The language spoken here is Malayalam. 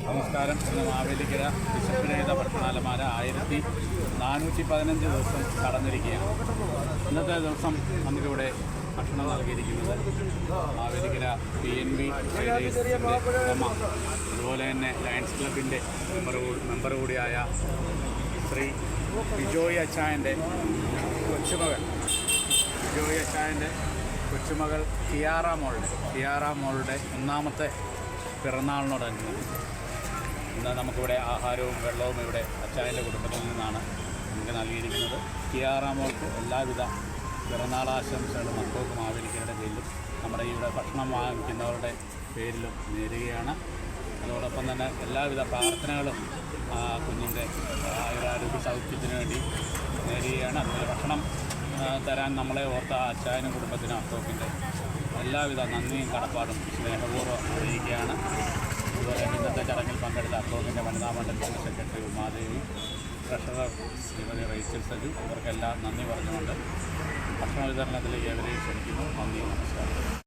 നമസ്കാരം. ഇന്ന് മാവേലിക്കര വിശുദ്ധരഹിത ഭക്ഷണാലമാര 1415 ദിവസം കടന്നിരിക്കുകയാണ്. ഇന്നത്തെ ദിവസം നമുക്കിവിടെ ഭക്ഷണം നൽകിയിരിക്കുന്നത് മാവേലിക്കര PNB ട്രേഡേഴ്സിൻ്റെ ഉടമ, അതുപോലെ തന്നെ ലയൺസ് ക്ലബിൻ്റെ മെമ്പർ കൂടിയായ ശ്രീ ബിജോയ് അച്ചായൻ്റെ കൊച്ചുമകൾ കിയാറ മോളുടെ ഒന്നാമത്തെ പിറന്നാളിനോടനുബന്ധിച്ച് ഇന്ന് നമുക്കിവിടെ ആഹാരവും വെള്ളവും ഇവിടെ അച്ചായൻ്റെ കുടുംബത്തിൽ നിന്നാണ് നമുക്ക് നൽകിയിരിക്കുന്നത്. കിയാറ മോൾക്ക് എല്ലാവിധ പിറന്നാളാശംസകളും മക്കൾക്ക് മാവേലിക്കരയുടെ പേരിലും നമ്മുടെ ഇവിടെ ഭക്ഷണം വാങ്ങിക്കുന്നവരുടെ പേരിലും നേരുകയാണ്. അതോടൊപ്പം തന്നെ എല്ലാവിധ പ്രാർത്ഥനകളും കുഞ്ഞിൻ്റെ ആയുരാരോഗ്യ സൗഖ്യത്തിന് വേണ്ടി നേരുകയാണ്. അതുപോലെ ഭക്ഷണം തരാൻ നമ്മളെ ഓർത്ത അച്ചായനും കുടുംബത്തിനും അക്കോക്കിൻ്റെ എല്ലാവിധ നന്ദിയും കടപ്പാടും സ്നേഹപൂർവ്വം അറിയിക്കുകയാണ്. അതുപോലെ ഇന്നത്തെ ചടങ്ങിൽ പങ്കെടുത്ത അക്കോക്കിൻ്റെ വനിതാ മണ്ഡലത്തിൻ്റെ സെക്രട്ടറി ഉമാദേവി, ട്രഷറർ ശ്രീമതി റേച്ചൽ സജു, ഇവർക്കെല്ലാം നന്ദി പറഞ്ഞുകൊണ്ട് ഭക്ഷണ വിതരണത്തിലേക്ക് ഏവരെയും ക്ഷണിക്കുന്നു. നന്ദി, നമസ്കാരം.